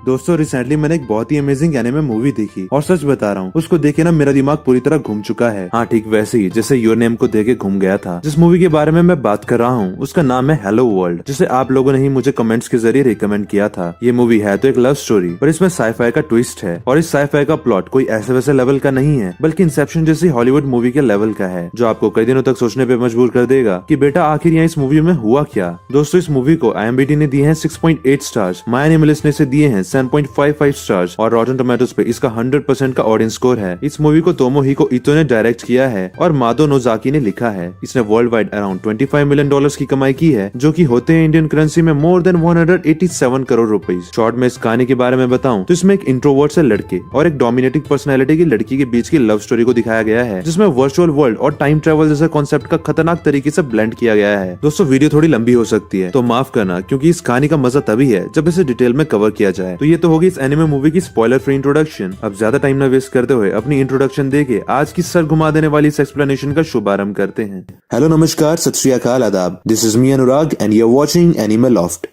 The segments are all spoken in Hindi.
दोस्तों रिसेंटली मैंने एक बहुत ही अमेजिंग एनिमे मूवी देखी और सच बता रहा हूँ उसको देखे ना मेरा दिमाग पूरी तरह घूम चुका है। हाँ ठीक वैसे ही जैसे योर नेम को देखे घूम गया था। जिस मूवी के बारे में मैं बात कर रहा हूँ उसका नाम है हेलो वर्ल्ड, जिसे आप लोगों ने ही मुझे कमेंट्स के जरिए रिकमेंड किया था। ये मूवी है तो एक लव स्टोरी पर इसमें साईफाई का ट्विस्ट है और इस साईफाई का प्लॉट कोई ऐसे वैसे लेवल का नहीं है बल्कि इंसेप्शन जैसी हॉलीवुड मूवी के लेवल का है, जो आपको कई दिनों तक सोचने पे मजबूर कर देगा कि बेटा आखिर यहाँ इस मूवी में हुआ क्या। दोस्तों इस मूवी को IMDb ने दिए हैं 6.8 स्टार्स, माय एनिमलिस्ट ने इसे दिए हैं 7.55 स्टार्स और रॉटन टोमेटोज पे इसका 100% का ऑडियंस स्कोर है। इस मूवी को तोमोहिको ईतो ने डायरेक्ट किया है और मादो नोजाकी ने लिखा है। इसने वर्ल्ड वाइड अराउंड $25 मिलियन की कमाई की है, जो कि होते हैं इंडियन करेंसी में मोर देन 187 करोड़ रुपए। शॉर्ट में इस कहानी के बारे में बताऊं तो इसमें एक इंट्रोवर्ट से लड़के और एक डोमिनेटिंग पर्सनैलिटी की लड़की के बीच की लव स्टोरी को दिखाया गया है, जिसमें वर्चुअल वर्ल्ड और टाइम ट्रेवल जैसे कॉन्सेप्ट का खतरनाक तरीके से ब्लेंड किया गया है। दोस्तों वीडियो थोड़ी लंबी हो सकती है तो माफ करना, क्योंकि इस कहानी का मजा तभी है जब इसे डिटेल में कवर किया जाए। तो ये तो होगी इस एनिमे मूवी की स्पॉइलर फ्री इंट्रोडक्शन। अब ज्यादा टाइम न वेस्ट करते हुए अपनी इंट्रोडक्शन देके आज की सर घुमा देने वाली इस एक्सप्लेनेशन का शुभारंभ करते हैं। हेलो नमस्कार सत श्री अकाल आदाब, this is me Anurag and you are watching anime loft.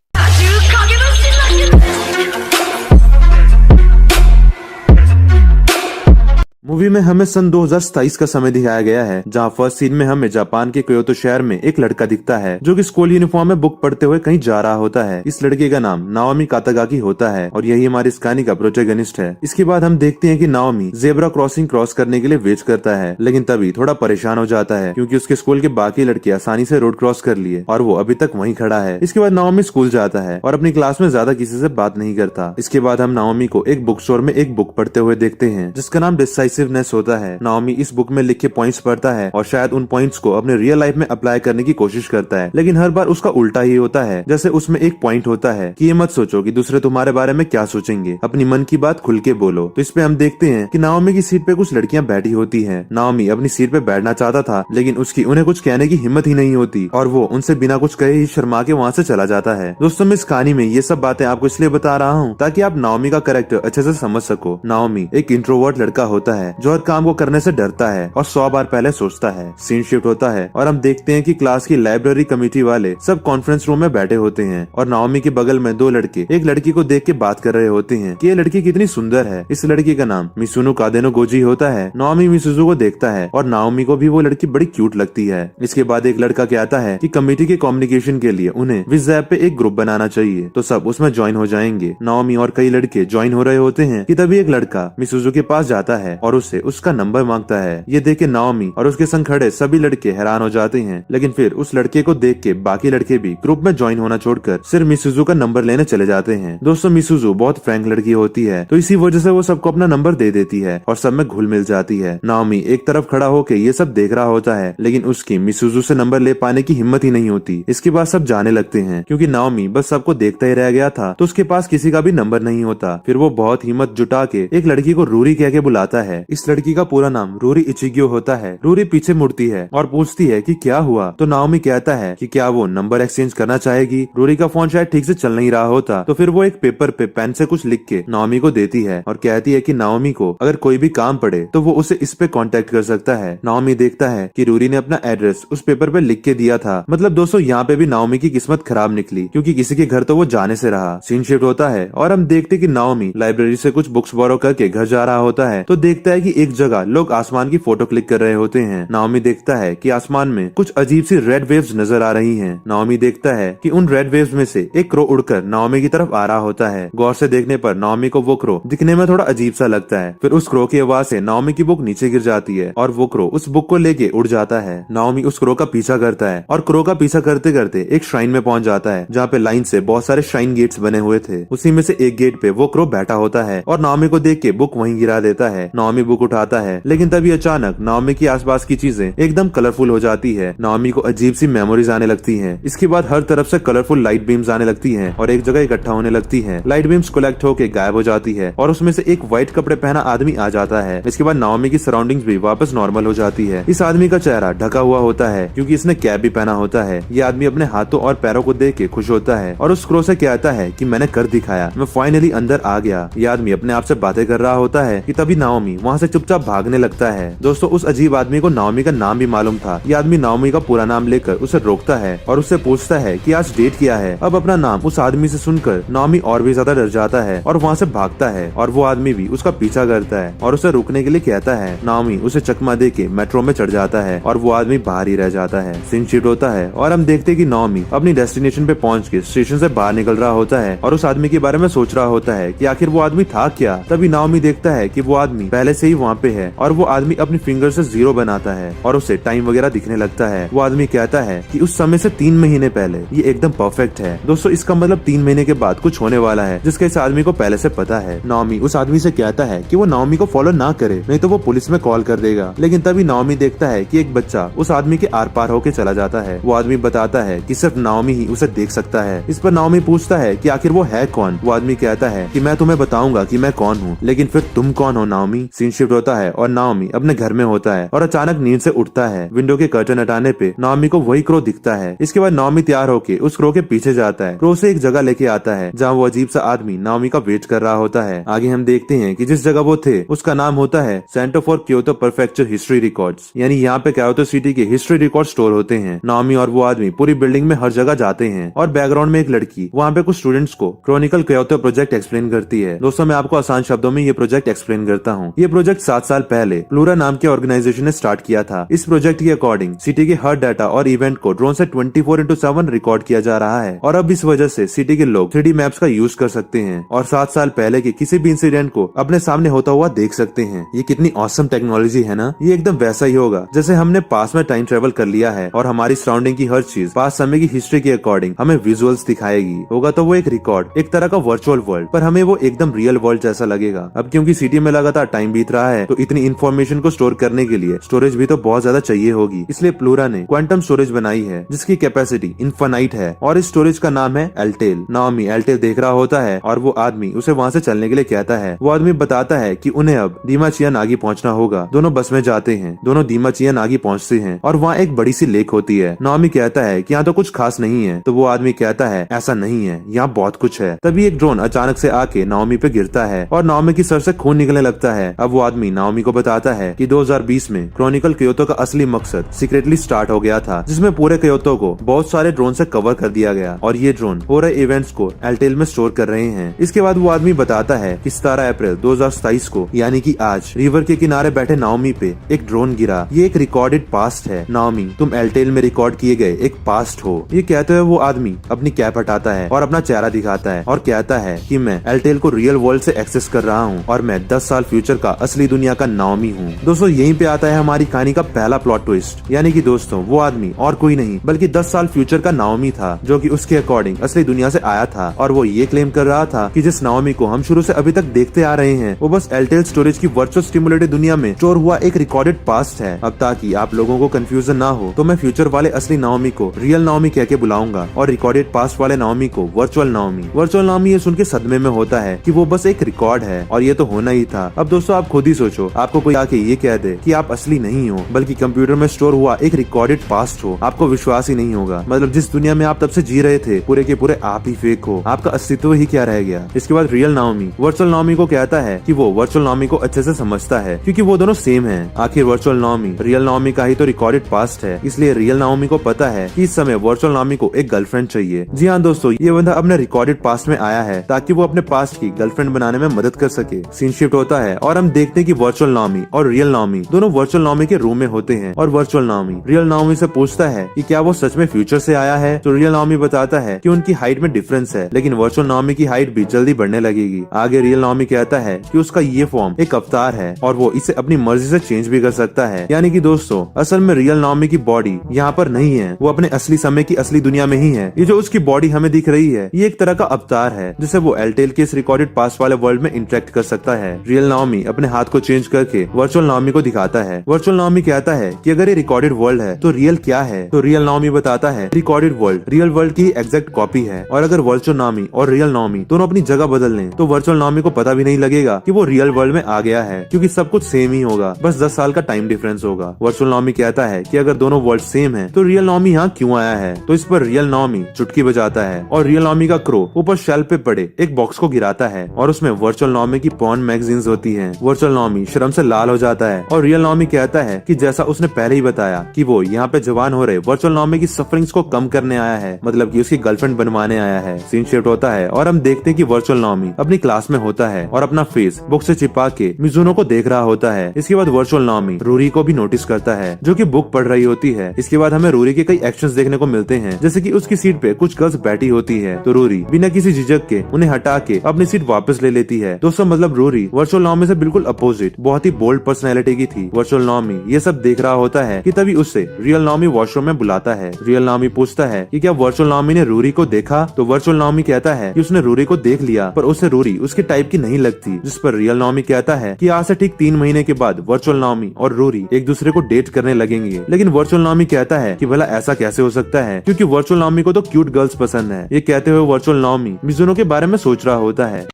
Movie में हमें सन 2027 का समय दिखाया गया है, जहां फर्स्ट सीन में हमें जापान के क्योतो शहर में एक लड़का दिखता है जो कि स्कूल यूनिफॉर्म में बुक पढ़ते हुए कहीं जा रहा होता है। इस लड़के का नाम नाओमी कातागाकी होता है और यही हमारी इस कहानी का प्रोटैगनिस्ट है। इसके बाद हम देखते हैं कि नाओमी जेब्रा क्रॉसिंग क्रॉस करने के लिए वेट करता है, लेकिन तभी थोड़ा परेशान हो जाता है क्योंकि उसके स्कूल के बाकी लड़के आसानी से रोड क्रॉस कर लिए और वो अभी तक वहीं खड़ा है। इसके बाद नाओमी स्कूल जाता है और अपनी क्लास में ज्यादा किसी से बात नहीं करता। इसके बाद हम नाओमी को एक बुक स्टोर में एक बुक पढ़ते हुए देखते हैं जिसका नाम डिसाइसिवनेस होता है। नाओमी इस बुक में लिखे पॉइंट्स पढ़ता है और शायद उन पॉइंट्स को अपने रियल लाइफ में अप्लाई करने की कोशिश करता है, लेकिन हर बार उसका उल्टा ही होता है। जैसे उसमें एक पॉइंट होता है कि ये मत सोचो कि दूसरे तुम्हारे बारे में क्या सोचेंगे, अपनी मन की बात खुल के बोलो। तो इस पे हम देखते हैं कि नाओमी की सीट पे कुछ लड़कियां बैठी होती हैं। नाओमी अपनी सीट पे बैठना चाहता था, लेकिन उसकी उन्हें कुछ कहने की हिम्मत ही नहीं होती और वो उनसे बिना कुछ कहे ही शर्मा के वहाँ से चला जाता है। दोस्तों मैं इस कहानी में ये सब बातें आपको इसलिए बता रहा हूँ ताकि आप नाओमी का कैरेक्टर अच्छे से समझ सको। नाओमी एक इंट्रोवर्ट लड़का होता है जो हर काम को करने से डरता है और 100 बार पहले सोचता है। सीन शिफ्ट होता है और हम देखते हैं कि क्लास की लाइब्रेरी कमेटी वाले सब कॉन्फ्रेंस रूम में बैठे होते हैं और नाओमी के बगल में दो लड़के एक लड़की को देख के बात कर रहे होते हैं कि ये लड़की कितनी सुंदर है। इस लड़की का नाम मिसुनो कादेनो गोजी होता है। नाओमी मिसुजू को देखता है और नाओमी को भी वो लड़की बड़ी क्यूट लगती है। इसके बाद एक लड़का कहता है कि कमेटी के कम्युनिकेशन के लिए उन्हें विज़ पे एक ग्रुप बनाना चाहिए, तो सब उसमें ज्वाइन हो जाएंगे। नाओमी और कई लड़के ज्वाइन हो रहे होते हैं कि तभी एक लड़का मिसुजू के पास जाता है और उससे उसका नंबर मांगता है। ये देख के नाओमी और उसके संग खड़े सभी लड़के हैरान हो जाते हैं, लेकिन फिर उस लड़के को देख के बाकी लड़के भी ग्रुप में ज्वाइन होना छोड़कर सिर्फ मिसुजू का नंबर लेने चले जाते हैं। दोस्तों मिसुजू बहुत फ्रैंक लड़की होती है, तो इसी वजह से वो सबको अपना नंबर दे देती है और सब में घुल मिल जाती है। नाओमी एक तरफ खड़ा होकर ये सब देख रहा होता है, लेकिन उसकी मिसुजू से नंबर ले पाने की हिम्मत ही नहीं होती। इसके बाद सब जाने लगते हैं क्योंकि नाओमी बस सबको देखता ही रह गया था, तो उसके पास किसी का भी नंबर नहीं होता। फिर वो बहुत हिम्मत जुटा के एक लड़की को रूरी कह के बुलाता है। इस लड़की का पूरा नाम रूरी इचिग्यो होता है। रूरी पीछे मुड़ती है और पूछती है कि क्या हुआ, तो नाओमी कहता है कि क्या वो नंबर एक्सचेंज करना चाहेगी। रूरी का फोन शायद ठीक से चल नहीं रहा होता, तो फिर वो एक पेपर पे पेन से कुछ लिख के नाओमी को देती है और कहती है कि नाओमी को अगर कोई भी काम पड़े तो वो उसे इस पे कांटेक्ट कर सकता है। नाओमी देखता है कि रूरी ने अपना एड्रेस उस पेपर पे लिख के दिया था। मतलब दोस्तों यहाँ पे भी नाओमी की किस्मत खराब निकली क्योंकि किसी के घर तो वो जाने से रहा। सीन शिफ्ट होता है और हम देखते कि नाओमी लाइब्रेरी से कुछ बुक्स बोरो करके घर जा रहा होता है, तो देखता है कि एक जगह लोग आसमान की फोटो क्लिक कर रहे होते हैं। नाओमी देखता है कि आसमान में कुछ अजीब सी रेड वेव्स नजर आ रही हैं। नाओमी देखता है कि उन रेड वेव्स में से एक क्रो उड़कर नाओमी की तरफ आ रहा होता है। गौर से देखने पर नाओमी को वो क्रो दिखने में थोड़ा अजीब सा लगता है। फिर उस क्रो की आवाज से नाओमी की बुक नीचे गिर जाती है और वो क्रो उस बुक को लेके उड़ जाता है। नाओमी उस क्रो का पीछा करता है और क्रो का पीछा करते करते एक श्राइन में पहुंच जाता है, जहाँ पे लाइन से बहुत सारे श्राइन गेट्स बने हुए थे। उसी में से एक गेट पे वो क्रो बैठा होता है और नाओमी को देख के बुक वहीं गिरा देता है। नाओमी बुक उठाता है, लेकिन तभी अचानक नाओमी की आसपास की चीजें एकदम कलरफुल हो जाती है। नाओमी को अजीब सी मेमोरीज आने लगती हैं। इसके बाद हर तरफ से कलरफुल लाइट बीम्स आने लगती हैं और एक जगह इकट्ठा होने लगती हैं। लाइट बीम्स कलेक्ट होके गायब हो जाती है और उसमें से एक व्हाइट कपड़े पहना आदमी आ जाता है। इसके बाद नाओमी की सराउंडिंग्स भी वापस नॉर्मल हो जाती है। इस आदमी का चेहरा ढका हुआ होता है क्योंकि इसने कैप भी पहना होता है। ये आदमी अपने हाथों और पैरों को देख के खुश होता है और उस क्रो से कहता है कि मैंने कर दिखाया, मैं फाइनली अंदर आ गया। ये आदमी अपने आप से बातें कर रहा होता है कि तभी नाओमी वहाँ से चुपचाप भागने लगता है। दोस्तों उस अजीब आदमी को नाओमी का नाम भी मालूम था। ये आदमी नाओमी का पूरा नाम लेकर उसे रोकता है और उससे पूछता है कि आज डेट क्या है। अब अपना नाम उस आदमी से सुनकर नाओमी और भी ज्यादा डर जाता है और वहाँ से भागता है और वो आदमी भी उसका पीछा करता है और उसे रुकने के लिए कहता है। नाओमी उसे चकमा दे के मेट्रो में चढ़ जाता है और वो आदमी बाहर ही रह जाता है। सीन शिफ्ट होता है और हम देखते हैं कि नाओमी अपनी डेस्टिनेशन पे पहुंच के स्टेशन से बाहर निकल रहा होता है और उस आदमी के बारे में सोच रहा होता है कि आखिर वो आदमी था क्या। तभी नाओमी देखता है कि वो आदमी पहले से ही वहाँ पे है और वो आदमी अपनी फिंगर से 0 बनाता है और उसे टाइम वगैरह दिखने लगता है। वो आदमी कहता है कि उस समय से 3 महीने पहले ये एकदम परफेक्ट है। दोस्तों इसका मतलब 3 महीने के बाद कुछ होने वाला है जिसका इस आदमी को पहले से पता है। नाओमी उस आदमी से कहता है कि वो नाओमी को फॉलो ना करे, नहीं तो वो पुलिस में कॉल कर देगा। लेकिन तभी नाओमी देखता है कि एक बच्चा उस आदमी के आर पार होके चला जाता है। वो आदमी बताता है कि सिर्फ नाओमी ही उसे देख सकता है। इस पर नाओमी पूछता है कि आखिर वो है कौन। वो आदमी कहता है कि मैं तुम्हें बताऊंगा कि मैं कौन हूँ, लेकिन फिर तुम कौन हो नाओमी। सीन शिफ्ट होता है और नाओमी अपने घर में होता है और अचानक नींद से उठता है। विंडो के कर्टन हटाने पे नाओमी को वही क्रो दिखता है। इसके बाद नाओमी तैयार होके उस क्रो के पीछे जाता है। क्रो से एक जगह लेके आता है जहाँ वो अजीब सा आदमी नाओमी का वेट कर रहा होता है। आगे हम देखते हैं कि जिस जगह वो थे उसका नाम होता है centre for Kyoto prefecture history records, यानी यहाँ पे क्योतो सिटी के हिस्ट्री रिकॉर्ड स्टोर होते हैं। नाओमी और वो आदमी पूरी बिल्डिंग में हर जगह जाते हैं और बैकग्राउंड में एक लड़की वहाँ पे कुछ स्टूडेंट्स को क्रॉनिकल क्योतो प्रोजेक्ट एक्सप्लेन करती है। दोस्तों मैं आपको आसान शब्दों में ये प्रोजेक्ट एक्सप्लेन करता हूँ। ये प्रोजेक्ट 7 साल पहले प्लूरा नाम के ऑर्गेनाइजेशन ने स्टार्ट किया था। इस प्रोजेक्ट के अकॉर्डिंग सिटी के हर डाटा और इवेंट को ड्रोन से 24/7 रिकॉर्ड किया जा रहा है और अब इस वजह से सिटी के लोग 3D मैप्स का यूज कर सकते हैं और 7 साल पहले के किसी भी इंसिडेंट को अपने सामने होता हुआ देख सकते हैं। ये कितनी ऑसम टेक्नोलॉजी है ना। ये एकदम वैसा ही होगा जैसे हमने पास में टाइम ट्रेवल कर लिया है और हमारी सराउंडिंग की हर चीज पास समय की हिस्ट्री के अकॉर्डिंग हमें विजुअल्स दिखाएगी। होगा तो वो एक रिकॉर्ड, एक तरह का वर्चुअल वर्ल्ड, पर हमें वो एकदम रियल वर्ल्ड जैसा लगेगा। अब क्योंकि सिटी में लगातार टाइम बीत रहा है तो इतनी इन्फॉर्मेशन को स्टोर करने के लिए स्टोरेज भी तो बहुत ज्यादा चाहिए होगी। इसलिए प्लूरा ने क्वांटम स्टोरेज बनाई है जिसकी कैपेसिटी इनफाइनाइट है और इस स्टोरेज का नाम है एल्टेल। नाओमी एल्टेल देख रहा होता है और वो आदमी उसे वहाँ से चलने के लिए कहता है। वो आदमी बताता है कि उन्हें अब दीमाचिया नागी पहुँचना होगा। दोनों बस में जाते हैं। दोनों दीमाचिया नागी पहुँचते हैं और वहाँ एक बड़ी सी लेक होती है। नाओमी कहता है कि यहाँ तो कुछ खास नहीं है, तो वो आदमी कहता है ऐसा नहीं है, यहाँ बहुत कुछ है। तभी एक ड्रोन अचानक से आके नाओमी पे गिरता है और नाओमी की सर से खून निकलने लगता है। अब वो आदमी नाओमी को बताता है कि 2020 में क्रॉनिकल क्योतो का असली मकसद सीक्रेटली स्टार्ट हो गया था, जिसमें पूरे क्योतो को बहुत सारे ड्रोन से कवर कर दिया गया और ये ड्रोन हो रहे इवेंट्स को एल्टेल में स्टोर कर रहे हैं। इसके बाद वो आदमी बताता है कि 17 अप्रैल 2027 को यानी कि आज रिवर के किनारे बैठे नाओमी पे एक ड्रोन गिरा। ये एक रिकॉर्डेड पास्ट है। नाओमी तुम एल्टेल में रिकॉर्ड किए गए एक पास्ट हो। ये कहते हुए वो आदमी अपनी कैप हटाता है और अपना चेहरा दिखाता है और कहता है कि मैं एल्टेल को रियल वर्ल्ड से एक्सेस कर रहा हूँ और मैं 10 साल फ्यूचर का असली दुनिया का नाओमी हूँ। दोस्तों यहीं पे आता है हमारी कहानी का पहला प्लॉट ट्विस्ट, यानी कि दोस्तों वो आदमी और कोई नहीं बल्कि 10 साल फ्यूचर का नाओमी था जो कि उसके अकॉर्डिंग असली दुनिया से आया था और वो ये क्लेम कर रहा था कि जिस नाओमी को हम शुरू से अभी तक देखते आ रहे हैं वो बस एल्टेल स्टोरेज की वर्चुअल स्टिमुलेटेड दुनिया में स्टोर हुआ एक रिकॉर्डेड पास्ट है। अब ताकि आप लोगों को कंफ्यूजन ना हो तो मैं फ्यूचर वाले असली नाओमी को रियल नाओमी कह के बुलाऊंगा और रिकॉर्डेड पास्ट वाले नाओमी को वर्चुअल नाओमी। वर्चुअल नाओमी ये सुन के सदमे में होता है कि वो बस एक रिकॉर्ड है और ये तो होना ही था। अब दोस्तों आप खुद ही सोचो, आपको कोई आके ये कह दे कि आप असली नहीं हो बल्कि कंप्यूटर में स्टोर हुआ एक रिकॉर्डेड पास्ट हो, आपको विश्वास ही नहीं होगा। मतलब जिस दुनिया में आप तब से जी रहे थे पूरे के पूरे आप ही फेक हो, आपका अस्तित्व ही क्या रह गया। इसके बाद रियल नाओमी वर्चुअल नाओमी को कहता है कि वो वर्चुअल नाओमी को अच्छे से समझता है क्योंकि वो दोनों सेम है। आखिर वर्चुअल नाओमी रियल नाओमी का ही तो रिकॉर्डेड पास्ट है, इसलिए रियल नाओमी को पता है कि इस समय वर्चुअल नाओमी को एक गर्लफ्रेंड चाहिए। जी हाँ दोस्तों, ये बंदा अपने रिकॉर्डेड पास्ट में आया है ताकि वो अपने पास्ट की गर्लफ्रेंड बनाने में मदद कर सके। सीन शिफ्ट होता है और हम देखते हैं कि वर्चुअल नाओमी और रियल नाओमी दोनों वर्चुअल नाओमी के रूम में होते हैं और वर्चुअल नाओमी रियल नाओमी से पूछता है कि क्या वो सच में फ्यूचर से आया है। तो रियल नाओमी बताता है कि उनकी हाइट में डिफरेंस है लेकिन वर्चुअल नाओमी की हाइट भी जल्दी बढ़ने लगेगी। आगे रियल नाओमी कहता है कि उसका ये फॉर्म एक अवतार है और वो इसे अपनी मर्जी से चेंज भी कर सकता है। यानी कि दोस्तों असल में रियल नाओमी की बॉडी यहाँ पर नहीं है, वो अपने असली समय की असली दुनिया में ही है। ये जो उसकी बॉडी हमें दिख रही है ये एक तरह का अवतार है जिसे वो एल्टेल के इस रिकॉर्डेड पास्ट वाले वर्ल्ड में इंटरेक्ट कर सकता है। रियल नाओमी अपने हाथ को चेंज करके वर्चुअल नाओमी को दिखाता है। वर्चुअल नाओमी कहता है कि अगर ये रिकॉर्डेड वर्ल्ड है तो रियल क्या है। तो रियल नाओमी बताता है रिकॉर्डेड वर्ल्ड रियल वर्ल्ड की एग्जैक्ट कॉपी है और अगर वर्चुअल नाओमी और रियल नाओमी दोनों अपनी जगह बदल लें तो वर्चुअल नाओमी को पता भी नहीं लगेगा कि वो रियल वर्ल्ड में आ गया है क्योंकि सब कुछ सेम ही होगा, बस 10 साल का टाइम डिफरेंस होगा। वर्चुअल नाओमी कहता है कि अगर दोनों वर्ल्ड सेम है तो रियल नाओमी यहाँ क्यों आया है। तो इस पर रियल नाओमी चुटकी बजाता है और रियल नाओमी का क्रो ऊपर शेल्फ पे पड़े एक बॉक्स को गिराता है और उसमें वर्चुअल नाओमी की पॉर्न मैगजीन्स होती हैं। वर्चुअल वर्चुअल नॉमी शर्म से लाल हो जाता है और रियल नॉमी कहता है कि जैसा उसने पहले ही बताया कि वो यहाँ पे जवान हो रहे वर्चुअल नॉमी की सफरिंग्स को कम करने आया है, मतलब कि उसकी गर्लफ्रेंड बनवाने आया है। सीन शिफ्ट होता है और हम देखते हैं कि वर्चुअल नॉमी अपनी क्लास में होता है और अपना फेस बुक से छिपा के मिजुनो को देख रहा होता है। इसके बाद वर्चुअल नॉमी रूरी को भी नोटिस करता है जो कि बुक पढ़ रही होती है। इसके बाद हमें रूरी के कई एक्शंस देखने को मिलते हैं, जैसे कि उसकी सीट पे कुछ गर्ल्स बैठी होती है तो रूरी बिना किसी झिझक के उन्हें हटा के अपनी सीट वापस ले लेती है। दोस्तों मतलब रूरी वर्चुअल नॉमी से बिल्कुल अपोजिट बहुत ही बोल्ड पर्सनैलिटी की थी। वर्चुअल नॉमी ये सब देख रहा होता है कि तभी उससे रियल नॉमी वॉशरूम में बुलाता है। रियल नॉमी पूछता है कि क्या वर्चुअल नॉमी ने रूरी को देखा, तो वर्चुअल नॉमी कहता है कि उसने रूरी को देख लिया पर उसे रूरी उसके टाइप की नहीं लगती, जिस पर रियल नॉमी कहता है कि आज से ठीक 3 महीने के बाद वर्चुअल नॉमी और रूरी एक दूसरे को डेट करने लगेंगे। लेकिन वर्चुअल नॉमी कहता है कि भला ऐसा कैसे हो सकता है, क्योंकि वर्चुअल नॉमी को तो क्यूट गर्ल्स पसंद है। ये कहते हुए वर्चुअल नॉमी मिजुनो के बारे में सोच रहा होता है।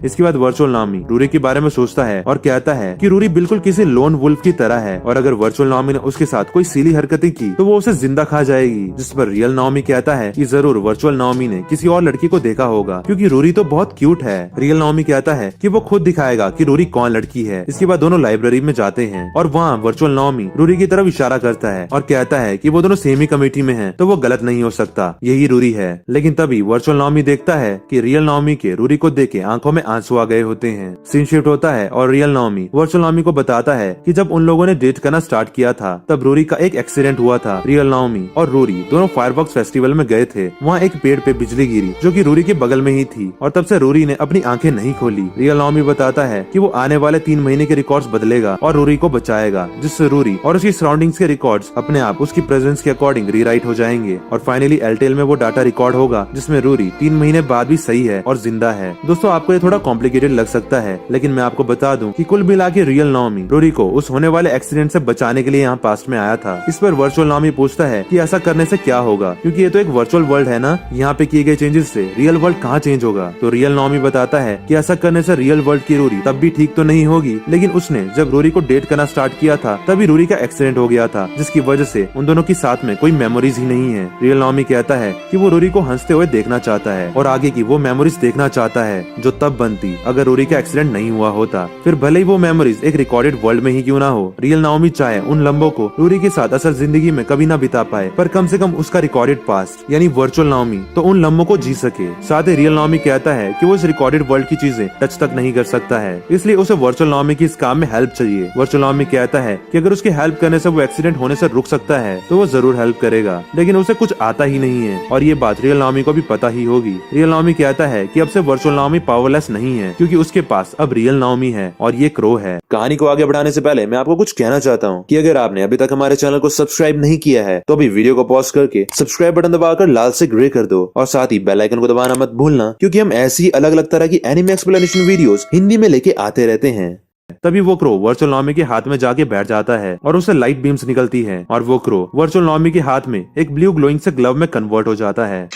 इसके बाद वर्चुअल नॉमी रूरी के बारे में सोचता है और कहता है कि रूरी बिल्कुल किसी लोन वुल्फ की तरह है और अगर वर्चुअल नॉमी ने उसके साथ कोई सीली हरकतें की तो वो उसे जिंदा खा जाएगी, जिस पर रियल नॉमी कहता है कि जरूर वर्चुअल नॉमी ने किसी और लड़की को देखा होगा क्योंकि रूरी तो बहुत क्यूट है। रियल नॉमी कहता है कि वो खुद दिखाएगा कि रूरी कौन लड़की है। इसके बाद दोनों लाइब्रेरी में जाते हैं और वहाँ वर्चुअल नॉमी रूरी की तरफ इशारा करता है और कहता है कि वो दोनों सेम ही कमेटी में है तो वो गलत नहीं हो सकता, यही रूरी है। लेकिन तभी वर्चुअल नॉमी देखता है कि रियल नॉमी के रूरी को देख के आंखों में आंसू आ गए होते हैं। सीन शिफ्ट होता है और रियल नॉमी वर्चुअल नॉमी को बताता है कि जब उन लोगों ने डेट करना स्टार्ट किया था तब रूरी का एक एक्सीडेंट हुआ था। रियल नॉमी और रूरी दोनों फायरवर्क्स फेस्टिवल में गए थे। वहाँ एक पेड़ पे बिजली गिरी जो कि रूरी के बगल में ही थी और तब से रूरी ने अपनी आंखें नहीं खोली। रियल नॉमी बताता है कि वो आने वाले 3 महीने के रिकॉर्ड्स बदलेगा और रूरी को बचाएगा, जिससे रूरी और उसकी सराउंडिंग्स के रिकॉर्ड्स अपने आप उसकी प्रेजेंस के अकॉर्डिंग रीराइट हो जाएंगे और फाइनली एलटेल में वो डाटा रिकॉर्ड होगा जिसमें रूरी 3 महीने बाद भी सही है और जिंदा है। दोस्तों आपको ये थोड़ा कॉम्प्लिकेटेड लग सकता है, लेकिन मैं आपको बता दूं कि कुल मिला के रियल नॉमी रूरी को उस होने वाले एक्सीडेंट से बचाने के लिए यहाँ पास्ट में आया था। इस पर वर्चुअल नॉमी पूछता है कि ऐसा करने से क्या होगा, क्योंकि ये तो एक वर्चुअल वर्ल्ड है ना, यहाँ पे किए गए चेंजेस से रियल वर्ल्ड कहाँ चेंज होगा। तो रियल नॉमी बताता है कि ऐसा करने से रियल वर्ल्ड की रूरी तब भी ठीक तो नहीं होगी, लेकिन उसने जब रूरी को डेट करना स्टार्ट किया था तभी रूरी का एक्सीडेंट हो गया था, जिसकी वजह से उन दोनों की साथ में कोई मेमोरीज ही नहीं है। रियल नॉमी कहता है कि वो रूरी को हंसते हुए देखना चाहता है और आगे की वो मेमोरीज देखना चाहता है जो तब बनती अगर रूरी का एक्सीडेंट नहीं हुआ होता। फिर भले ही वो मेमोरीज एक रिकॉर्डेड वर्ल्ड में ही क्यों ना हो, रियल नॉमी चाहे उन लम्बों को रूरी के साथ असल जिंदगी में कभी ना बिता पाए, पर कम से कम उसका रिकॉर्डेड पास्ट यानी वर्चुअल नॉमी तो उन लम्बों को जी सके। साथ ही रियल नॉमी कहता है कि वो इस रिकॉर्डेड वर्ल्ड की चीजें टच तक नहीं कर सकता है, इसलिए उसे वर्चुअल नॉमी की इस काम में हेल्प चाहिए। वर्चुअल नॉमी कहता है कि अगर उसकी हेल्प करने से वो एक्सीडेंट होने से रुक सकता है तो वो जरूर हेल्प करेगा, लेकिन उसे कुछ आता ही नहीं है और ये बात रियल नॉमी को भी पता ही होगी। रियल नॉमी कहता है कि अब से वर्चुअल नॉमी पावरलेस नहीं है क्योंकि उसके पास अब रियल नॉमी है और ये क्रो है। कहानी को आगे बढ़ाने से पहले मैं आपको कुछ कहना चाहता हूँ कि अगर आपने अभी तक हमारे चैनल को सब्सक्राइब नहीं किया है तो अभी वीडियो को पॉज करके सब्सक्राइब बटन दबाकर लाल से ग्रे कर दो और साथ ही बेल आइकन को दबाना मत भूलना, क्योंकि हम ऐसी अलग अलग तरह की एनिमे एक्सप्लेनेशन वीडियोस हिंदी में लेके आते रहते हैं। तभी वो क्रो वर्चुअल नॉमी के हाथ में जाके बैठ जाता है और उसे लाइट बीम्स निकलती है और वो क्रो वर्चुअल नॉमी के हाथ में एक ब्लू ग्लोइंग से ग्लव में कन्वर्ट हो जाता है।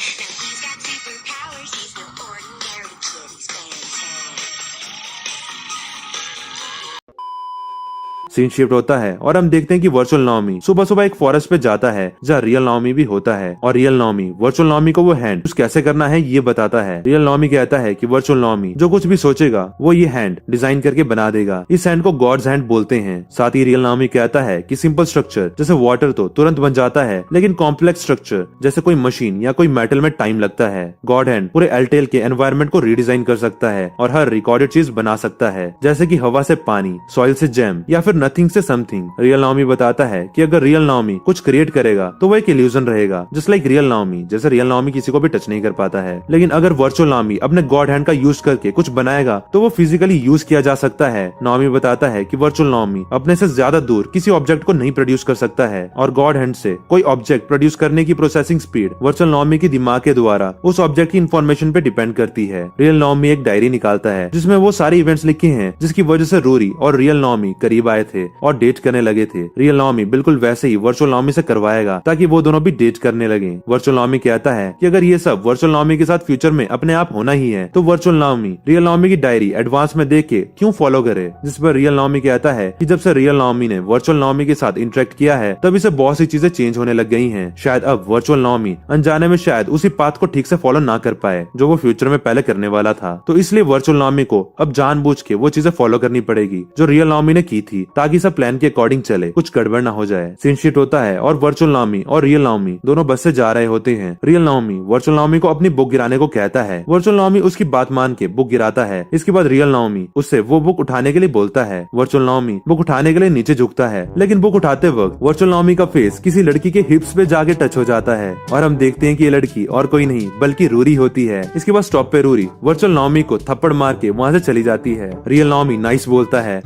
सीन शिफ्ट होता है और हम देखते हैं कि वर्चुअल नॉमी सुबह सुबह एक फॉरेस्ट पे जाता है जहाँ रियल नॉमी भी होता है और रियल नॉमी वर्चुअल नॉमी को वो हैंड यूज कैसे करना है ये बताता है। रियल नॉमी कहता है कि वर्चुअल नॉमी जो कुछ भी सोचेगा वो ये हैंड डिजाइन करके बना देगा। इस हैंड को गॉड्स हैंड बोलते हैं। साथ ही रियल नॉमी कहता है कि सिंपल स्ट्रक्चर जैसे वाटर तो तुरंत बन जाता है, लेकिन कॉम्प्लेक्स स्ट्रक्चर जैसे कोई मशीन या कोई मेटल में टाइम लगता है। गॉड हैंड पूरे एलटेल के एनवायरमेंट को रीडिजाइन कर सकता है और हर रिकॉर्डेड चीज बना सकता है, जैसे कि हवा से पानी, सॉइल से जेम या फिर नथिंग से समथिंग। रियल नॉमी बताता है कि अगर रियल नॉमी कुछ क्रिएट करेगा तो वो एक इल्यूजन रहेगा, जस्ट लाइक रियल नॉमी। जैसे रियल नॉमी किसी को भी टच नहीं कर पाता है, लेकिन अगर वर्चुअल नॉमी अपने गॉड हैंड का यूज करके कुछ बनाएगा तो वो फिजिकली यूज किया जा सकता है। नॉमी बताता है कि वर्चुअल नॉमी अपने से ज्यादा दूर किसी ऑब्जेक्ट को नहीं प्रोड्यूस कर सकता है और गॉड हैंड से कोई ऑब्जेक्ट प्रोड्यूस करने की प्रोसेसिंग स्पीड वर्चुअल नॉमी की दिमाग के द्वारा उस ऑब्जेक्ट की इन्फॉर्मेशन पे डिपेंड करती है। रियल नॉमी एक डायरी निकालता है जिसमें वो सारे इवेंट्स लिखे हैं जिसकी वजह से रूरी और रियल नॉमी करीब आए थे और डेट करने लगे थे। रियल नाओमी बिल्कुल वैसे ही वर्चुअल नाओमी से करवाएगा ताकि वो दोनों भी डेट करने लगे। वर्चुअल नाओमी कहता है कि अगर ये सब वर्चुअल नाओमी के साथ फ्यूचर में अपने आप होना ही है तो वर्चुअल नाओमी रियल नाओमी की डायरी एडवांस में देख के क्यों फॉलो करे। जिस पर रियल नाओमी कहता है कि जब से रियल नाओमी ने वर्चुअल नाओमी के साथ इंटरेक्ट किया है तब इसे बहुत सी चीजें चेंज होने लग गई हैं। शायद अब वर्चुअल नाओमी अनजाने में शायद उसी पाथ को ठीक से फॉलो ना कर पाए जो वो फ्यूचर में पहले करने वाला था। तो इसलिए वर्चुअल नाओमी को अब जानबूझ के वो चीजें फॉलो करनी पड़ेगी जो रियल नाओमी ने की थी ताकि सब प्लान के अकॉर्डिंग चले, कुछ गड़बड़ ना हो जाए। सीन शिफ्ट होता है और वर्चुअल नाओमी और रियल नाओमी दोनों बस से जा रहे होते हैं। रियल नाओमी वर्चुअल नाओमी को अपनी बुक गिराने को कहता है। वर्चुअल नाओमी उसकी बात मान के बुक गिराता है। इसके बाद रियल नाओमी उससे वो बुक उठाने के लिए बोलता है। वर्चुअल नाओमी बुक उठाने के लिए नीचे झुकता है, लेकिन बुक उठाते वक्त वर्चुअल नाओमी का फेस किसी लड़की के हिप्स पे जाके टच हो जाता है और हम देखते हैं कि ये लड़की और कोई नहीं बल्कि रूरी होती है। इसके बाद स्टॉप पे रूरी वर्चुअल नाओमी को थप्पड़ मार के वहाँ से चली जाती है। रियल नाओमी नाइस बोलता है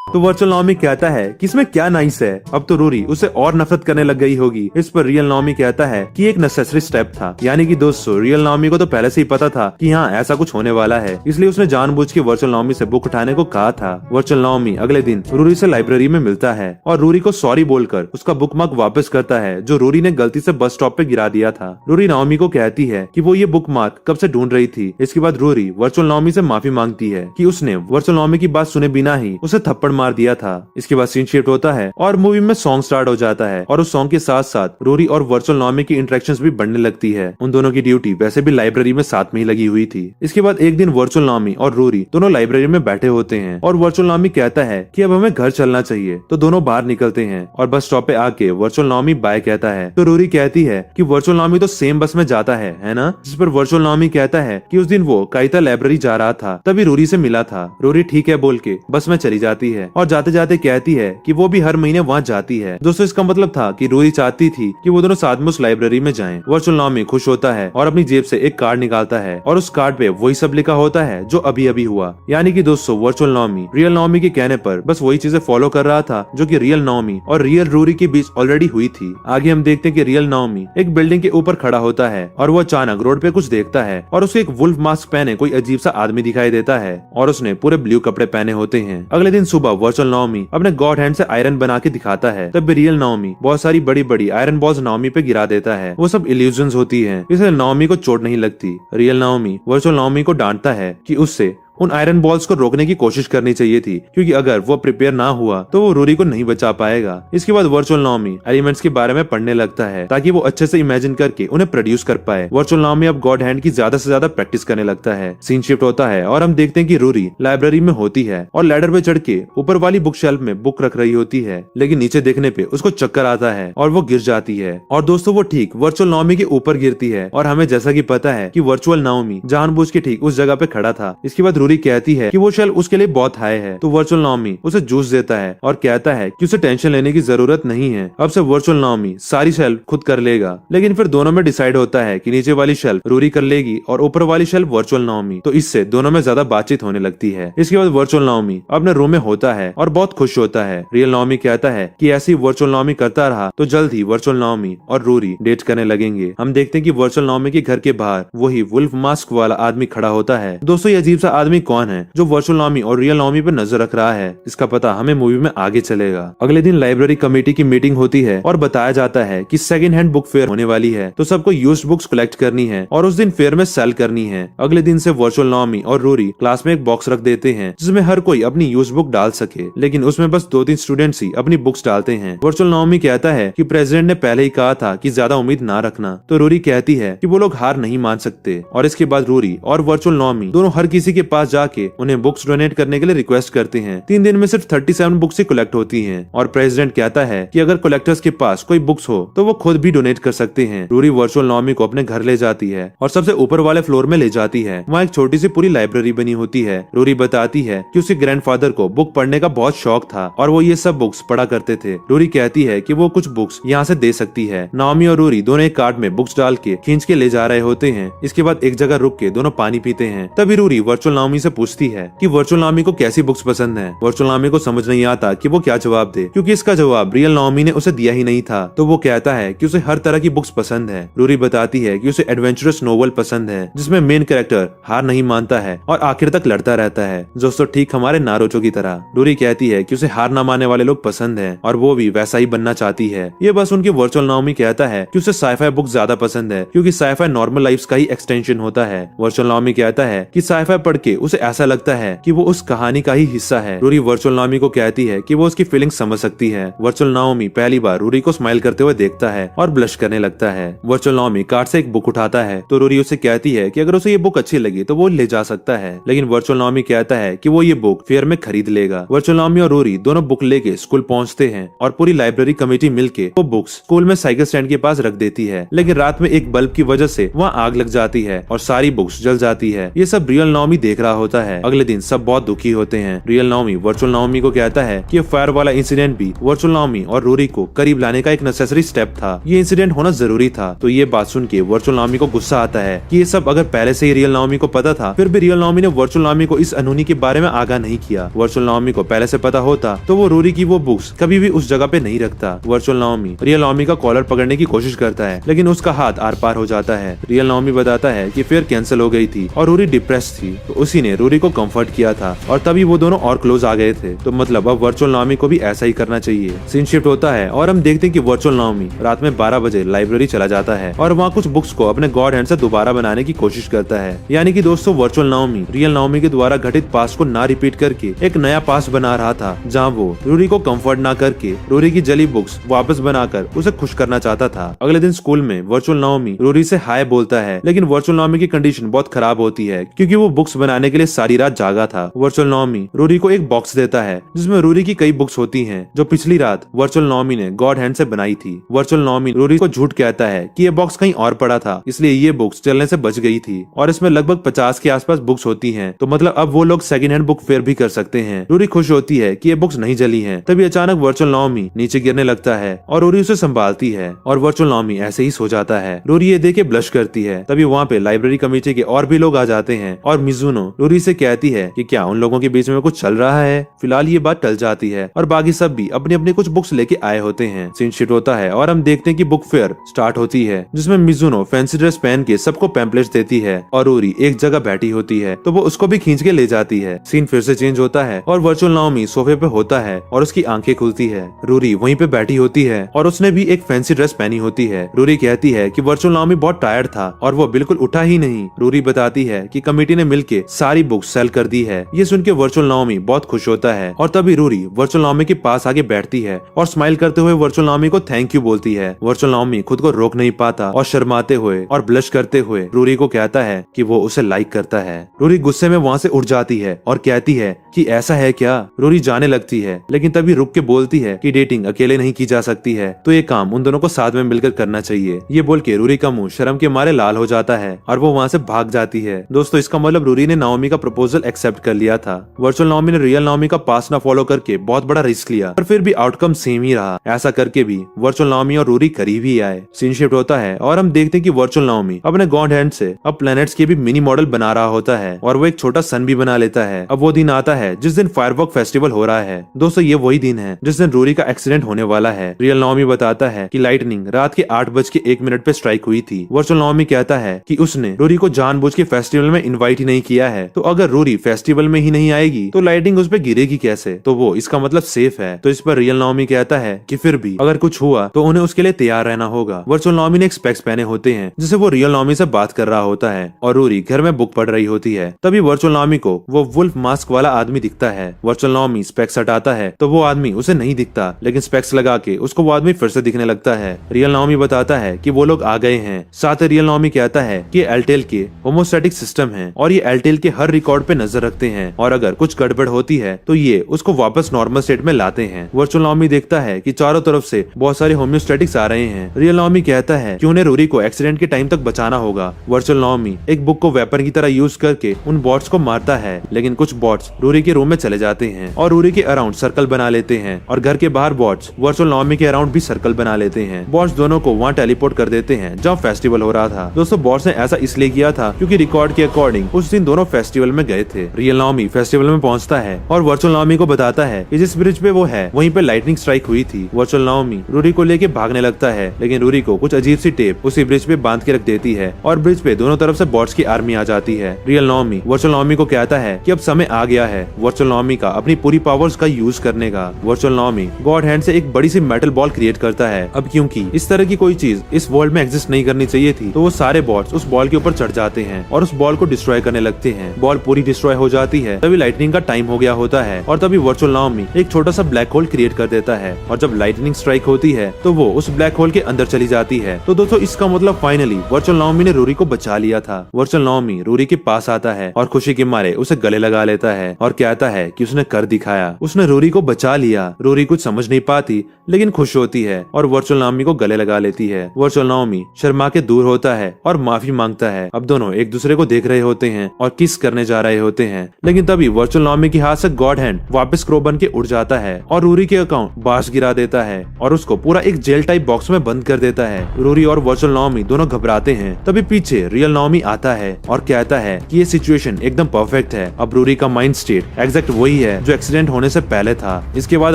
तो वर्चुअल नाओमी कहता है कि इसमें क्या नाइस है। अब तो रूरी उसे और नफरत करने लग गई होगी। इस पर रियल नाओमी कहता है कि एक नेसेसरी स्टेप था, यानी कि दोस्तों रियल नाओमी को तो पहले से ही पता था कि हाँ ऐसा कुछ होने वाला है, इसलिए उसने जानबूझ के वर्चुअल नाओमी से बुक उठाने को कहा था। वर्चुअल नाओमी अगले दिन रूरी से लाइब्रेरी में मिलता है और रूरी को सॉरी बोलकर उसका बुक मार्क वापस करता है जो रूरी ने गलती से बस स्टॉप पे गिरा दिया था। रूरी नाओमी को कहती है कि वो ये बुक मार्क कब से ढूंढ रही थी। इसके बाद रूरी वर्चुअल नाओमी से माफी मांगती है कि उसने वर्चुअल नाओमी की बात सुने बिना ही उसे थप्पड़ मार दिया था। इसके बाद सीन शिफ्ट होता है और मूवी में सॉन्ग स्टार्ट हो जाता है और उस सॉन्ग के साथ साथ रूरी और वर्चुअल नाओमी की इंटरेक्शंस भी बढ़ने लगती है। उन दोनों की ड्यूटी वैसे भी लाइब्रेरी में साथ में ही लगी हुई थी। इसके बाद एक दिन वर्चुअल नाओमी और रूरी दोनों लाइब्रेरी में बैठे होते हैं और वर्चुअल नाओमी कहता है कि अब हमें घर चलना चाहिए, तो दोनों बाहर निकलते हैं और बस स्टॉप पे आके वर्चुअल नाओमी बाय कहता है तो रूरी कहती है कि वर्चुअल नाओमी तो सेम बस में जाता है ना। जिस पर वर्चुअल नाओमी कहता है कि उस दिन वो काइता लाइब्रेरी जा रहा था तभी रूरी से मिला था। रूरी ठीक है बोल के बस में चली जाती है और जाते जाते कहती है कि वो भी हर महीने वहाँ जाती है। दोस्तों इसका मतलब था कि रूरी चाहती थी कि वो दोनों साथ में उस लाइब्रेरी में जाएं। वर्चुअल नाओमी खुश होता है और अपनी जेब से एक कार्ड निकालता है और उस कार्ड पे वही सब लिखा होता है जो अभी अभी हुआ, यानी कि दोस्तों वर्चुअल नाओमी रियल नाओमी के कहने पर बस वही चीजें फॉलो कर रहा था जो कि रियल नाओमी और रियल रूरी के बीच ऑलरेडी हुई थी। आगे हम देखते हैं कि रियल नाओमी एक बिल्डिंग के ऊपर खड़ा होता है और वो अचानक रोड पे कुछ देखता है और उसे एक वुल्फ मास्क पहने कोई अजीब सा आदमी दिखाई देता है और उसने पूरे ब्लू कपड़े पहने होते हैं। अगले दिन सुबह वर्चुअल नाओमी अपने गॉड हैंड से आयरन बना के दिखाता है, तब भी रियल नाओमी बहुत सारी बड़ी बड़ी आयरन बॉल्स नाओमी पे गिरा देता है। वो सब इल्यूजन्स होती है, इसलिए नाओमी को चोट नहीं लगती। रियल नाओमी वर्चुअल नाओमी को डांटता है कि उससे उन आयरन बॉल्स को रोकने की कोशिश करनी चाहिए थी, क्योंकि अगर वो प्रिपेयर ना हुआ तो वो रूरी को नहीं बचा पाएगा। इसके बाद वर्चुअल नाओमी एलिमेंट्स के बारे में पढ़ने लगता है ताकि वो अच्छे से इमेजिन करके उन्हें प्रोड्यूस कर पाए। वर्चुअल नाओमी अब गॉड हैंड की ज्यादा से ज्यादा प्रैक्टिस करने लगता है। सीन शिफ्ट होता है और हम देखते हैं कि रूरी लाइब्रेरी में होती है और लैडर पे चढ़ के ऊपर वाली बुक शेल्फ में बुक रख रही होती है, लेकिन नीचे देखने पे उसको चक्कर आता है और वो गिर जाती है। और दोस्तों वो ठीक वर्चुअल नाओमी के ऊपर गिरती है और हमें जैसा की पता है कि वर्चुअल नाओमी जानबूझ के ठीक उस जगह पे खड़ा था। इसके बाद रूरी कहती है कि वो शेल्फ उसके लिए बहुत हाई है, तो वर्चुअल नाओमी उसे जूस देता है और कहता है कि उसे टेंशन लेने की जरूरत नहीं है, अब से वर्चुअल नाओमी सारी शेल्फ खुद कर लेगा। लेकिन फिर दोनों में डिसाइड होता है कि नीचे वाली शेल्फ रूरी कर लेगी और ऊपर वाली शेल्फ वर्चुअल नाओमी, तो इससे दोनों में ज्यादा बातचीत होने लगती है। इसके बाद वर्चुअल नाओमी अपने रूम में होता है और बहुत खुश होता है। रियल नाओमी कहता है कि ऐसी वर्चुअल नाओमी करता रहा तो जल्द ही वर्चुअल नाओमी और रूरी डेट करने लगेंगे। हम देखते हैं कि वर्चुअल नाओमी के घर के बाहर वही वुल्फ मास्क वाला आदमी खड़ा होता है। दोस्तों ये अजीब सा आदमी कौन है जो वर्चुअल नाओमी और रियल नाओमी पे नजर रख रहा है, इसका पता हमें मूवी में आगे चलेगा। अगले दिन लाइब्रेरी कमेटी की मीटिंग होती है और बताया जाता है कि सेकंड हैंड बुक फेयर होने वाली है, तो सबको यूज्ड बुक्स कलेक्ट करनी है और उस दिन फेयर में सेल करनी है। अगले दिन से वर्चुअल नाओमी और रूरी क्लास में एक बॉक्स रख देते हैं जिसमें हर कोई अपनी यूज्ड बुक डाल सके, लेकिन उसमें बस 2-3 स्टूडेंट्स ही अपनी बुक्स डालते हैं। वर्चुअल नाओमी कहता है कि प्रेसिडेंट ने पहले ही कहा था कि ज्यादा उम्मीद ना रखना, तो रूरी कहती है कि वो लोग हार नहीं मान सकते। और इसके बाद रूरी और वर्चुअल नाओमी दोनों हर किसी के पास जाके उन्हें बुक्स डोनेट करने के लिए रिक्वेस्ट करते हैं। 3 दिन में सिर्फ 37 बुक्स ही कलेक्ट होती हैं और प्रेसिडेंट कहता है कि अगर कलेक्टर्स के पास कोई बुक्स हो तो वो खुद भी डोनेट कर सकते हैं। रूरी वर्चुअल नाओमी को अपने घर ले जाती है और सबसे ऊपर वाले फ्लोर में ले जाती है। वहाँ एक छोटी सी पूरी लाइब्रेरी बनी होती है। रूरी बताती है कि उसके ग्रैंडफादर को बुक पढ़ने का बहुत शौक था और वो ये सब बुक्स पढ़ा करते थे। रूरी कहती है कि वो कुछ बुक्स यहाँ से दे सकती है। नाओमी और रूरी दोनों एक कार्ट में बुक्स डाल के खींच के ले जा रहे होते हैं। इसके बाद एक जगह रुक के दोनों पानी पीते हैं। तभी रूरी वर्चुअल नाओमी नाओमी से पूछती है कि वर्चुअल नाओमी को कैसी बुक्स पसंद है। वर्चुअल नाओमी को समझ नहीं आता कि वो क्या जवाब दे, क्योंकि इसका जवाब रियल नाओमी ने उसे दिया ही नहीं था। तो वो कहता है कि उसे हर तरह की बुक्स पसंद है। रूरी बताती है कि उसे एडवेंचरस नोवेल पसंद है जिसमें मेन कैरेक्टर हार नहीं मानता है और आखिर तक लड़ता रहता है, दोस्तों ठीक हमारे नारुतो की तरह। रूरी कहती है कि उसे हार ना मानने वाले लोग पसंद है और वो भी वैसा ही बनना चाहती है। ये बस उनकी वर्चुअल नाओमी कहता है कि उसे साइफाई बुक ज्यादा पसंद है क्योंकि साइफाई नॉर्मल लाइफ का ही एक्सटेंशन होता है। वर्चुअल नाओमी कहता है कि साइफाई पढ़ के उसे ऐसा लगता है कि वो उस कहानी का ही हिस्सा है। रूरी वर्चुअल नाओमी को कहती है कि वो उसकी फीलिंग समझ सकती है। वर्चुअल नाओमी पहली बार रूरी को स्माइल करते हुए देखता है और ब्लश करने लगता है। वर्चुअल नाओमी कार्ट से एक बुक उठाता है तो रूरी उसे कहती है कि अगर उसे ये बुक अच्छी लगी तो वो ले जा सकता है, लेकिन वर्चुअल नाओमी कहता है कि वो ये बुक फेयर में खरीद लेगा। वर्चुअल नाओमी और रूरी दोनों बुक लेके स्कूल पहुंचते हैं और पूरी लाइब्रेरी कमेटी मिलके वो बुक्स स्कूल में साइकिल स्टैंड के पास रख देती है, लेकिन रात में एक बल्ब की वजह से वहाँ आग लग जाती है और सारी बुक्स जल जाती है। ये सब रियल नाओमी देख रहा होता है। अगले दिन सब बहुत दुखी होते हैं। रियल नाओमी वर्चुअल नाओमी को कहता है कि ये फायर वाला इंसिडेंट भी वर्चुअल नाओमी और रूरी को करीब लाने का एक नेसेसरी स्टेप था। ये इंसिडेंट होना जरूरी था। तो ये बात सुन के वर्चुअल नाओमी को गुस्सा आता है कि ये सब अगर पहले से ही रियल नाओमी को पता था, फिर भी रियल नाओमी ने वर्चुअल नाओमी को इस अनहोनी के बारे में आगाह नहीं किया। वर्चुअल नाओमी को पहले से पता होता तो वो रूरी की वो बुक्स कभी भी उस जगह पे नहीं रखता। वर्चुअल नाओमी रियल नाओमी का कॉलर पकड़ने की कोशिश करता है, लेकिन उसका हाथ आर पार हो जाता है। रियल नाओमी बताता है कि फेयर कैंसिल हो गई थी और रूरी डिप्रेस थी, तो उसी ने रूरी को कंफर्ट किया था और तभी वो दोनों और क्लोज आ गए थे। तो मतलब अब वर्चुअल नाओमी को भी ऐसा ही करना चाहिए। सीन शिफ्ट होता है और हम देखते हैं कि वर्चुअल नाओमी रात में 12 बजे लाइब्रेरी चला जाता है और वहाँ कुछ बुक्स को अपने गॉड हैंड से दोबारा बनाने की कोशिश करता है। यानी कि दोस्तों वर्चुअल नाओमी रियल नाओमी के द्वारा घटित पास्ट को ना रिपीट करके एक नया पास्ट बना रहा था, जहाँ वो रूरी को कंफर्ट ना करके रूरी की जली बुक्स वापस बनाकर उसे खुश करना चाहता था। अगले दिन स्कूल में वर्चुअल नाओमी रूरी से हाय बोलता है, लेकिन वर्चुअल नाओमी की कंडीशन बहुत खराब होती है क्योंकि वो बुक्स बनाने के लिए सारी रात जागा था। वर्चुअल नाओमी रूरी को एक बॉक्स देता है जिसमें रूरी की कई बुक्स होती हैं जो पिछली रात वर्चुअल नाओमी ने गॉड हैंड से बनाई थी। वर्चुअल नाओमी रूरी को झूठ कहता है कि ये बॉक्स कहीं और पड़ा था, इसलिए ये बुक्स जलने से बच गई थी और इसमें लगभग 50 के आसपास बुक्स होती हैं, तो मतलब अब वो लोग सेकंड हैंड बुक फेयर भी कर सकते हैं। रूरी खुश होती है कि ये बुक्स नहीं जली हैं। तभी अचानक वर्चुअल नाओमी नीचे गिरने लगता है और रूरी उसे संभालती है और वर्चुअल नाओमी ऐसे ही सो जाता है। रूरी ये देख के ब्लश करती है। तभी वहाँ पे लाइब्रेरी कमेटी के और भी लोग आ जाते हैं और मिजुनो रूरी से कहती है कि क्या उन लोगों के बीच में कुछ चल रहा है। फिलहाल ये बात टल जाती है और बाकी सब भी अपनी अपनी कुछ बुक्स लेके आए होते हैं। सीन शिफ्ट होता है और हम देखते हैं कि बुक फेयर स्टार्ट होती है जिसमें मिजुनो फैंसी ड्रेस पहन के सबको पैम्पलेट्स देती है और रूरी एक जगह बैठी होती है तो वो उसको भी खींच के ले जाती है। सीन फिर से चेंज होता है और वर्चुअल नाओमी सोफे पे होता है और उसकी आंखें खुलती है। रूरी वहीं पे बैठी होती है और उसने भी एक फैंसी ड्रेस पहनी होती है। रूरी कहती है कि वर्चुअल नाओमी बहुत टायर्ड था और वो बिल्कुल उठा ही नहीं। रूरी बताती है कि कमेटी ने मिलके सारी बुक्स सेल कर दी है। ये सुन के वर्चुअल नाओमी बहुत खुश होता है और तभी रूरी वर्चुअल नाओमी के पास आके बैठती है और स्माइल करते हुए वर्चुअल नाओमी को थैंक यू बोलती है। वर्चुअल नाओमी खुद को रोक नहीं पाता और शर्माते हुए और ब्लश करते हुए रूरी को कहता है कि वो उसे लाइक करता है। रूरी गुस्से में वहाँ से उठ जाती है और कहती है कि ऐसा है क्या। रूरी जाने लगती है, लेकिन तभी रुक के बोलती है कि डेटिंग अकेले नहीं की जा सकती है, तो ये काम उन दोनों को साथ में मिलकर करना चाहिए। ये बोल के रूरी का मुंह शर्म के मारे लाल हो जाता है और वो वहाँ से भाग जाती है। दोस्तों इसका मतलब रूरी ने नाओमी का प्रपोजल एक्सेप्ट कर लिया था। वर्चुअल नाओमी ने रियल नाओमी का पास ना फॉलो करके बहुत बड़ा रिस्क लिया, पर फिर भी आउटकम सेम ही रहा। ऐसा करके भी वर्चुअल नाओमी और रूरी करीब ही आए। सीन शिफ्ट होता है और हम देखते हैं कि वर्चुअल नाओमी अपने गॉड हैंड से अब प्लैनेट्स के भी मिनी मॉडल बना रहा होता है और वो एक छोटा सन भी बना लेता है। अब वो दिन आता है जिस दिन फायरवर्क फेस्टिवल हो रहा है। दोस्तों ये वही दिन है जिस दिन रूरी का एक्सीडेंट होने वाला है। रियल नाओमी बताता है कि लाइटनिंग रात के 8:01 पे स्ट्राइक हुई थी। वर्चुअल नाओमी कहता है कि उसने रूरी को जानबूझ के फेस्टिवल में इनवाइट ही नहीं किया है, तो अगर रूरी फेस्टिवल में ही नहीं आएगी तो लाइटिंग उस पर गिरेगी कैसे, तो वो इसका मतलब सेफ है। तो इस पर रियल नाओमी कहता है कि फिर भी अगर कुछ हुआ तो उन्हें उसके लिए तैयार रहना होगा। वर्चुअल नाओमी ने एक स्पेक्स पहने होते हैं जिसे वो रियल नाओमी से बात कर रहा होता है और रूरी घर में बुक पढ़ रही होती है। तभी वर्चुअल नाओमी को वो वुल्फ मास्क वाला आदमी दिखता है। वर्चुअल नाओमी स्पेक्स हटाता है तो वो आदमी उसे नहीं दिखता, लेकिन स्पेक्स लगा के उसको वो आदमी फिर से दिखने लगता है। रियल नाओमी बताता है कि वो लोग आ गए हैं। साथ ही रियल नाओमी कहता है कि एयरटेल के होमोस्टैटिक सिस्टम है और ये एयरटेल के हर रिकॉर्ड पे नजर रखते हैं और अगर कुछ गड़बड़ होती है तो ये उसको वापस नॉर्मल स्टेट में लाते हैं। वर्चुअल नाओमी देखता है कि चारों तरफ से बहुत सारे होम्योस्टैटिक्स आ रहे हैं। रियल नाओमी कहता है कि उन्हें रूरी को एक्सीडेंट के टाइम तक बचाना होगा। वर्चुअल नाओमी एक बुक को वेपन की तरह यूज करके उन बॉट्स को मारता है, लेकिन कुछ बॉट्स रूरी के रूम में चले जाते हैं और रूरी के अराउंड सर्कल बना लेते हैं और घर के बाहर बॉट्स वर्चुअल नाओमी के अराउंड भी सर्कल बना लेते हैं। बॉट्स दोनों को वहाँ टेलीपोर्ट कर देते हैं जहाँ फेस्टिवल हो रहा था। दोस्तों बॉट्स ने ऐसा इसलिए किया था क्योंकि रिकॉर्ड के अकॉर्डिंग उस दिन दोनों फेस्टिवल में गए थे। रियल नाओमी फेस्टिवल में पहुंचता है और वर्चुअल नाओमी को बताता है कि जिस ब्रिज पे वो है वहीं पे लाइटनिंग स्ट्राइक हुई थी। वर्चुअल नाओमी रूरी को लेके भागने लगता है, लेकिन रूरी को कुछ अजीब सी टेप उसी ब्रिज पे बांध के रख देती है और ब्रिज पे दोनों तरफ से बॉट्स की आर्मी आ जाती है। रियल नाओमी वर्चुअल नाओमी को कहता है कि अब समय आ गया है वर्चुअल नाओमी का अपनी पूरी पावर्स का यूज करने का। वर्चुअल नाओमी गॉड हैंड से एक बड़ी सी मेटल बॉल क्रिएट करता है। अब क्योंकि इस तरह की कोई चीज इस वर्ल्ड में एग्जिस्ट नहीं करनी चाहिए थी, तो वो सारे बॉट्स उस बॉल के ऊपर चढ़ जाते हैं और उस बॉल को डिस्ट्रॉय करने लगते हैं। बॉल पूरी डिस्ट्रॉय हो जाती है, तभी लाइटनिंग का टाइम हो गया होता है और तभी वर्चुअल नाओमी एक छोटा सा ब्लैक होल क्रिएट कर देता है और जब लाइटनिंग स्ट्राइक होती है तो वो उस ब्लैक होल के अंदर चली जाती है। तो दोस्तों इसका मतलब फाइनली वर्चुअल नाओमी ने रूरी को बचा लिया था। वर्चुअल नाओमी रूरी के पास आता है और खुशी के मारे उसे गले लगा लेता है और कहता है कि उसने कर दिखाया, उसने रूरी को बचा लिया। रूरी कुछ समझ नहीं पाती लेकिन खुश होती है और वर्चुअल नाओमी को गले लगा लेती है। वर्चुअल नाओमी शर्मा के दूर होता है और माफी मांगता है। अब दोनों एक दूसरे को देख रहे होते हैं और किस करने जा रहे होते हैं, लेकिन तभी वर्चुअल नाओमी के हाथ से गॉड हैंड वापस क्रो बन के उड़ जाता है और रूरी के अकाउंट बाहर गिरा देता है और उसको पूरा एक जेल टाइप बॉक्स में बंद कर देता है। रूरी और वर्चुअल नाओमी दोनों घबराते हैं। तभी पीछे रियल नाओमी आता है और कहता है कि ये सिचुएशन एकदम परफेक्ट है। अब रूरी का माइंड स्टेट एग्जैक्ट वही है जो एक्सीडेंट होने से पहले था। इसके बाद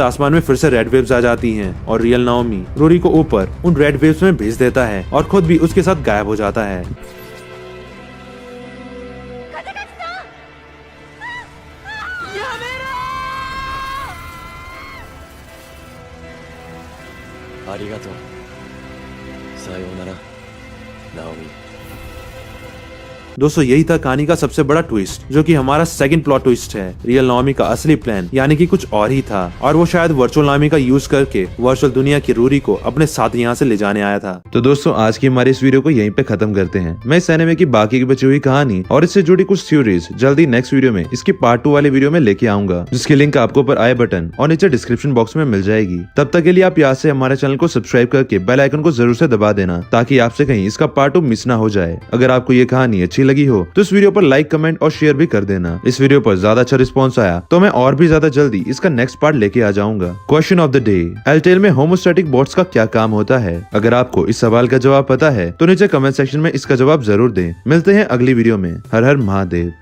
आसमान में फिर से रेड वेव्स आ जाती हैं और रियल नाओमी रूरी को ऊपर उन रेड वेव्स में भेज देता है और खुद भी उसके साथ गायब हो जाता है। दोस्तों यही था कहानी का सबसे बड़ा ट्विस्ट, जो कि हमारा सेकंड प्लॉट ट्विस्ट है। रियल नाओमी का असली प्लान यानी कि कुछ और ही था और वो शायद वर्चुअल नाओमी का यूज करके वर्चुअल दुनिया की रूरी को अपने साथ यहाँ से ले जाने आया था। तो दोस्तों आज की हमारी इस वीडियो को यहीं पे खत्म करते हैं। मैं इस एनिमे की बाकी की बची हुई कहानी और इससे जुड़ी कुछ थ्योरीज जल्दी नेक्स्ट वीडियो में इसकी पार्ट 2 वाले वीडियो में लेके आऊंगा, जिसकी लिंक आपको ऊपर आई बटन और नीचे डिस्क्रिप्शन बॉक्स में मिल जाएगी। तब तक के लिए आप यहाँ से हमारे चैनल को सब्सक्राइब करके बेल आइकन को जरूर से दबा देना, ताकि आपसे कहीं इसका पार्ट 2 मिस ना हो जाए। अगर आपको ये कहानी अच्छी लगी हो तो इस वीडियो पर लाइक, कमेंट और शेयर भी कर देना। इस वीडियो पर ज्यादा अच्छा रिस्पॉन्स आया तो मैं और भी ज्यादा जल्दी इसका नेक्स्ट पार्ट लेके आ जाऊंगा। Question of the day, Airtel में होमोस्टैटिक बॉट्स का क्या काम होता है? अगर आपको इस सवाल का जवाब पता है तो नीचे कमेंट सेक्शन में इसका जवाब जरूर दें। मिलते हैं अगली वीडियो में। हर हर महादेव।